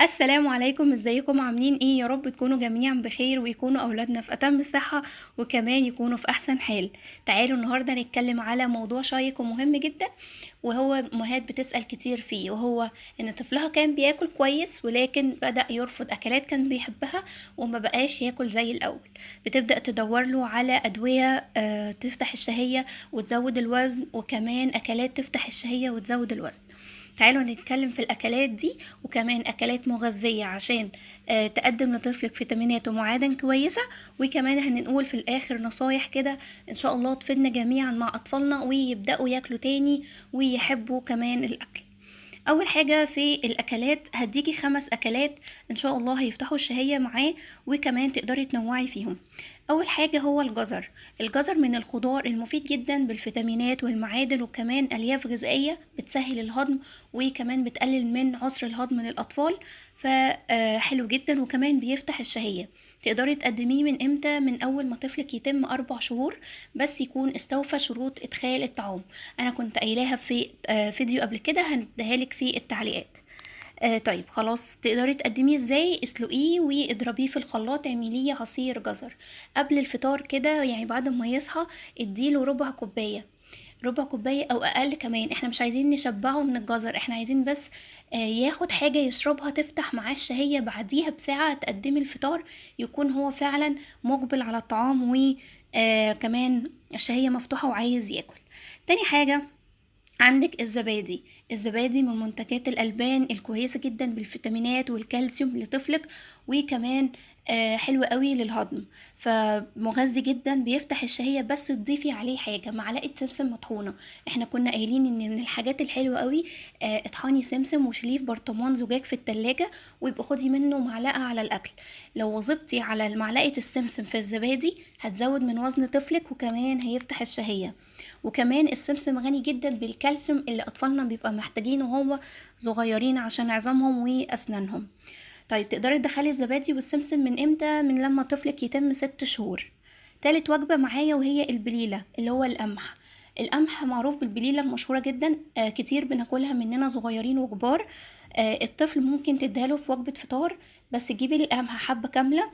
السلام عليكم، ازيكم عاملين ايه؟ يا رب تكونوا جميعا بخير ويكونوا اولادنا في اتم الصحة وكمان يكونوا في احسن حال. تعالوا النهاردة نتكلم على موضوع شيق ومهم جدا، وهو امهات بتسأل كتير فيه، وهو ان طفلها كان بياكل كويس ولكن بدأ يرفض اكلات كان بيحبها وما بقاش ياكل زي الاول. بتبدأ تدور له على ادوية تفتح الشهية وتزود الوزن، وكمان اكلات تفتح الشهية وتزود الوزن. تعالوا نتكلم في الأكلات دي، وكمان أكلات مغذية عشان تقدم لطفلك فيتامينات ومعادن كويسة، وكمان هنقول في الآخر نصايح كده إن شاء الله تفيدنا جميعا مع أطفالنا ويبدأوا ياكلوا تاني ويحبوا كمان الأكل. اول حاجة في الاكلات هديكي 5 اكلات ان شاء الله هيفتحوا الشهية معاه، وكمان تقدري تنوعي فيهم. اول حاجة هو الجزر. الجزر من الخضار المفيد جدا بالفيتامينات والمعادن، وكمان الياف غذائية بتسهل الهضم، وكمان بتقلل من عسر الهضم للاطفال، فحلو جدا وكمان بيفتح الشهية. تقدري تقدميه من امتى؟ من اول ما طفلك يتم 4 شهور، بس يكون استوفى شروط ادخال الطعام. انا كنت قايلاها في فيديو قبل كده، هنديها لك في التعليقات. طيب خلاص، تقدري تقدميه ازاي؟ اسلقيه واضربيه في الخلاط، اعمليه عصير جزر قبل الفطار كده، يعني بعد ما يصحى اديله ربع كوباية، ربع كوباية او اقل كمان. احنا مش عايزين نشبعه من الجزر، احنا عايزين بس ياخد حاجة يشربها تفتح معاه الشهية. بعديها بساعة تقدمي الفطار، يكون هو فعلا مقبل على الطعام، وكمان الشهية مفتوحة وعايز ياكل. تاني حاجة عندك الزبادي. الزبادي من منتجات الألبان الكويسة جدا بالفيتامينات والكالسيوم لطفلك، وكمان حلو قوي للهضم، فمغذي جدا بيفتح الشهية. بس تضيفي عليه حاجة، معلقة سمسم مطحونة. احنا كنا قايلين ان من الحاجات الحلوة قوي اطحني سمسم وشيليه في برطمان زجاج في التلاجة، ويبقى خدي منه معلقة على الأكل. لو وظبتي على معلقة السمسم في الزبادي هتزود من وزن طفلك، وكمان هيفتح الشهية. وكمان السمسم غني جدا بالكالسيوم اللي اطفالنا بيبقى محتاجينه وهو صغيرين عشان عظامهم واسنانهم. طيب تقدري تدخلي الزبادي والسمسم من امتى؟ من لما طفلك يتم 6 شهور. تالت وجبة معايا وهي البليلة، اللي هو القمح. القمح معروف بالبليلة المشهورة جدا، كتير بناكلها مننا صغيرين وكبار. الطفل ممكن تديله في وجبة فطار، بس تجيبي القمح حبة كاملة،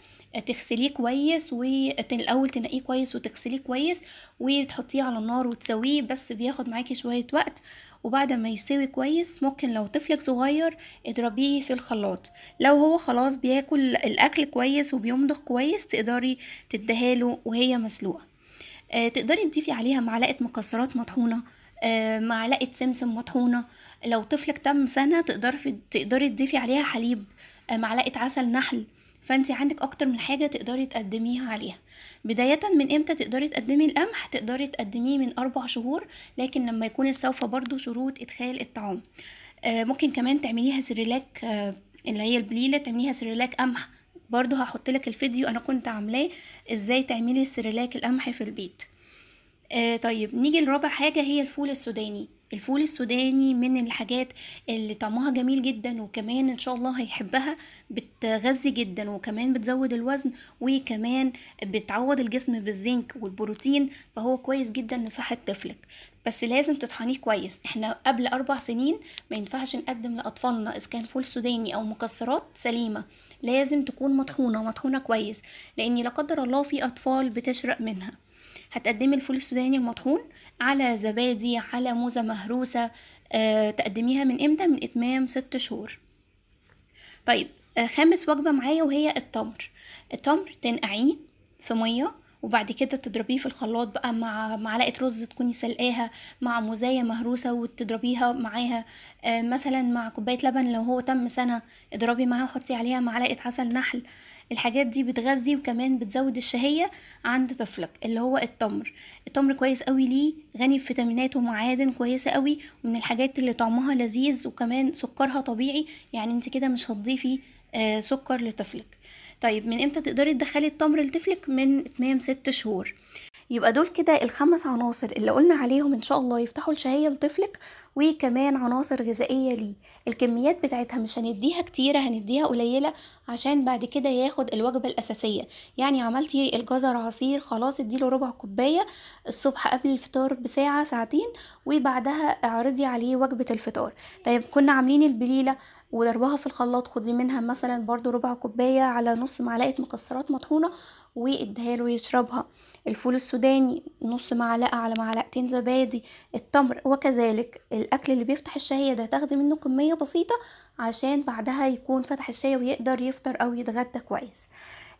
تغسليه كويس، والأول تنقيه كويس وتغسليه كويس، وتحطيه على النار وتسويه، بس بياخد معاكي شوية وقت. وبعد ما يستوي كويس، ممكن لو طفلك صغير اضربيه في الخلاط. لو هو خلاص بياكل الأكل كويس وبيمضغ كويس، تقدري تديهاله وهي مسلوقة. تقدري تضيفي عليها معلقة مكسرات مطحونة، معلقة سمسم مطحونة. لو طفلك تم سنة تقدري تضيفي عليها حليب، معلقة عسل نحل. فانتي عندك اكتر من حاجة تقدري تقدميها عليها. بداية من امتى تقدري تقدمي القمح؟ تقدري تقدميه من 4 شهور، لكن لما يكون استوفى برضو شروط ادخال الطعام. ممكن كمان تعمليها سيريلاك، اللي هي البليلة تعمليها سيريلاك قمح. برضو هحط لك الفيديو انا كنت عاملاه ازاي تعملي السيريلاك القمح في البيت. طيب نيجي لرابع حاجة، هي الفول السوداني. الفول السوداني من الحاجات اللي طعمها جميل جدا، وكمان ان شاء الله هيحبها. بتغذي جدا وكمان بتزود الوزن، وكمان بتعوض الجسم بالزنك والبروتين، فهو كويس جدا لصحة طفلك. بس لازم تطحنيه كويس. احنا قبل 4 سنين ما ينفعش نقدم لأطفالنا إذا كان فول سوداني أو مكسرات سليمة، لازم تكون مطحونة مطحونة كويس، لأن لا قدر الله في أطفال بتشرق منها. هتقدمي الفول السوداني المطحون على زبادي، على موزة مهروسة. تقدميها من امتى؟ من اتمام 6 شهور. طيب خامس وجبة معايا وهي التمر. التمر تنقعيه في مية، وبعد كده تضربيه في الخلاط بقى مع معلقة رز تكوني سلقاها، مع موزاية مهروسة وتضربيها معاها، مثلا مع كوباية لبن. لو هو تم سنة اضربي معاها وحطي عليها معلقة عسل نحل. الحاجات دي بتغذي وكمان بتزود الشهية عند طفلك، اللي هو التمر. التمر كويس قوي، ليه غني بفيتامينات ومعادن كويسة قوي، ومن الحاجات اللي طعمها لذيذ، وكمان سكرها طبيعي، يعني انت كده مش هتضيفي سكر لطفلك. طيب من امتى تقدري تدخلي التمر لطفلك؟ من اتمام 6 شهور. يبقى دول كده ال5 عناصر اللي قلنا عليهم ان شاء الله يفتحوا الشهية لطفلك، وكمان عناصر غذائية ليه. الكميات بتاعتها مش هنديها كتيرة، هنديها قليلة عشان بعد كده ياخد الوجبة الأساسية. يعني عملتي الجزر عصير، خلاص اديله ربع كوباية الصبح قبل الفطار بساعة ساعتين، وبعدها اعرضي عليه وجبة الفطار. طيب كنا عاملين البليلة وضربها في الخلاط، خدي منها مثلا برضو ربع كوباية على نص معلقة مكسرات مطحونة واديها له يشربها. الفول السوداني نص معلقة على معلقتين زبادي. التمر وكذلك. الأكل اللي بيفتح الشهية ده تاخدي منه كمية بسيطة عشان بعدها يكون فتح الشهية ويقدر يفطر أو يتغدى كويس.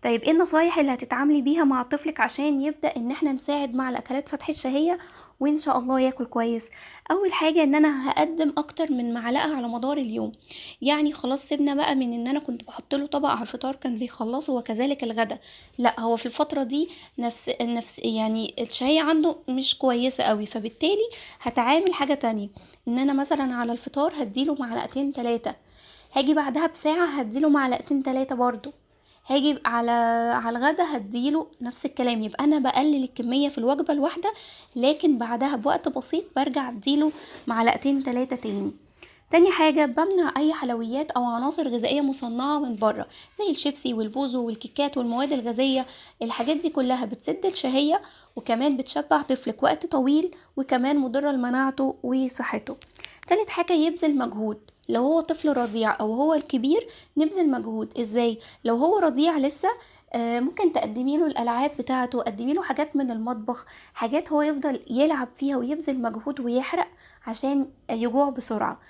طيب ايه النصايح اللي هتتعاملي بيها مع طفلك عشان يبدأ ان احنا نساعد مع الاكلات فتح الشهية وان شاء الله ياكل كويس؟ اول حاجة ان انا هقدم اكتر من معلقة على مدار اليوم. يعني خلاص سيبنا بقى من ان انا كنت بحط له طبق على الفطار كان بيخلصه وكذلك الغدا. لا، هو في الفترة دي نفس يعني الشهية عنده مش كويسة قوي، فبالتالي هتعامل حاجة تانية. ان انا مثلا على الفطار هديله معلقتين 3، هاجي بعدها بساعة هديله معلقتين 3 برضو، هاجي على الغدا هديله نفس الكلام. يبقى انا بقلل الكمية في الوجبة الواحدة، لكن بعدها بوقت بسيط برجع اديله معلقتين 3 تاني. تاني حاجة بمنع اي حلويات او عناصر غذائية مصنعة من بره، زي الشيبسي والبوزو والكيكات والمواد الغازية. الحاجات دي كلها بتسد الشهية، وكمان بتشبع طفلك وقت طويل، وكمان مضرة لمناعته وصحته. تالت حاجة يبذل مجهود. لو هو طفل رضيع او هو الكبير نبذل مجهود ازاي؟ لو هو رضيع لسه ممكن تقدمي له الالعاب بتاعته، قدمي له حاجات من المطبخ، حاجات هو يفضل يلعب فيها ويبذل مجهود ويحرق عشان يجوع بسرعة.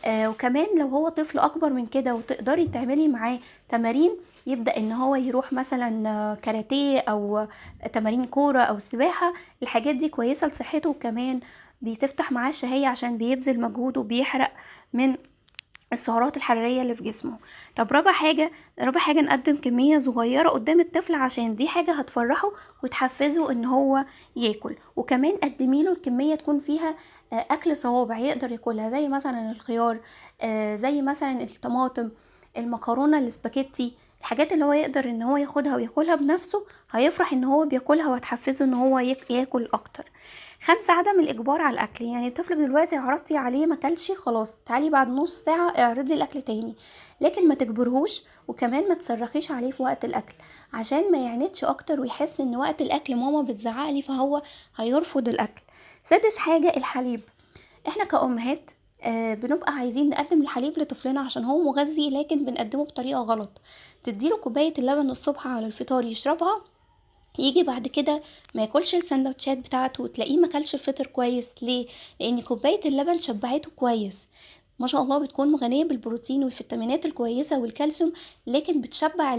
وكمان لو هو طفل اكبر من كده وتقدري تعملي معاه تمارين، يبدأ ان هو يروح مثلا كاراتيه او تمارين كورة او سباحة. الحاجات دي كويسة لصحته، وكمان بتفتح معاه الشهية عشان بيبذل مجهود وبيحرق من السعرات الحرارية اللي في جسمه. طب رابع حاجة نقدم كمية صغيرة قدام الطفل عشان دي حاجة هتفرحه وتحفزه ان هو ياكل. وكمان قدميله الكمية تكون فيها اكل صوابع يقدر ياكلها، زي مثلا الخيار، زي مثلا الطماطم، المكرونة الاسباجيتي. الحاجات اللي هو يقدر ان هو ياخدها وياكلها بنفسه هيفرح ان هو بياكلها وتحفزه ان هو ياكل اكتر. 5، عدم الإجبار على الأكل. يعني الطفل دلوقتي عرضتي عليه مكلش، خلاص تعالي بعد نص ساعة اعرضي الأكل تاني، لكن ما تجبرهوش، وكمان ما تصرخيش عليه في وقت الأكل عشان ما يعندش أكتر ويحس إن وقت الأكل ماما بتزعقلي فهو هيرفض الأكل. 6 حاجة الحليب. احنا كأمهات بنبقى عايزين نقدم الحليب لطفلنا عشان هو مغذي، لكن بنقدمه بطريقة غلط. تديله كوباية اللبن الصبح على الفطار يشربها، يجي بعد كده ما ياكلش السندوتشات بتاعته وتلاقيه ما كلش الفطر كويس. ليه؟ لان كوبايه اللبن شبعته كويس، ما شاء الله بتكون غنيه بالبروتين والفيتامينات الكويسه والكالسيوم، لكن بتشبع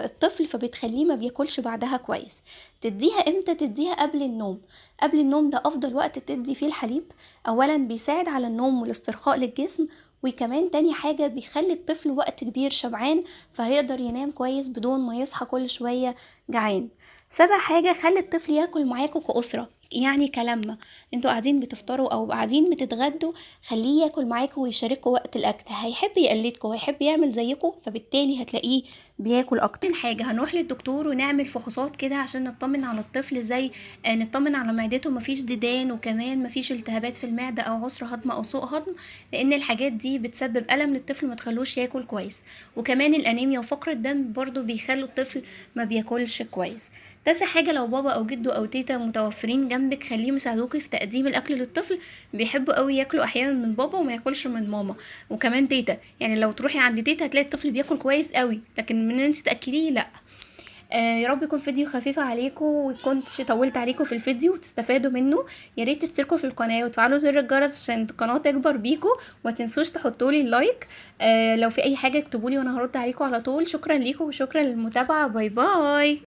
الطفل فبتخليه ما بياكلش بعدها كويس. تديها امتى؟ تديها قبل النوم. قبل النوم ده افضل وقت تدي فيه الحليب. اولا بيساعد على النوم والاسترخاء للجسم، وكمان تاني حاجة بيخلي الطفل وقت كبير شبعان فهيقدر ينام كويس بدون ما يصحى كل شوية جعان. 7 حاجة، خلي الطفل ياكل معاكوا كأسرة، يعني كلمة انتوا قاعدين بتفطروا او قاعدين بتتغدوا، خليه ياكل معاكوا ويشاركوا وقت الاكل، هيحب يقلدكوا وهيحب يعمل زيكوا، فبالتالي هتلاقيه بياكل اكتر. تاني حاجة هنروح للدكتور ونعمل فحوصات كده عشان نطمن على الطفل، زي نطمن على معدته مفيش ديدان، وكمان مفيش التهابات في المعدة او عسر هضم او سوء هضم، لان الحاجات دي بتسبب ألم للطفل ما تخلوش ياكل كويس. وكمان الانيميا وفقر الدم برضو بيخلوا الطفل ما بياكلش كويس. 9 حاجة، لو بابا او جده او تيتا متوفرين جنبك خليهم يساعدوكي في تقديم الاكل للطفل. بيحبوا قوي ياكلوا احيانا من بابا وما ياكلش من ماما. وكمان تيتا، يعني لو تروحي عند تيتا هتلاقي الطفل بياكل كويس قوي، لكن من انت تاكليه لا. يا رب يكون فيديو خفيف عليكم وكنتش طولت عليكم في الفيديو وتستفادوا منه. يا ريت تشتركوا في القناه وتفعلوا زر الجرس عشان القناه تكبر بيكم، وما تنسوش تحطوا لي اللايك. لو في اي حاجه اكتبوا لي وانا هرد عليكم على طول. شكرا ليكم وشكرا للمتابعه. باي باي.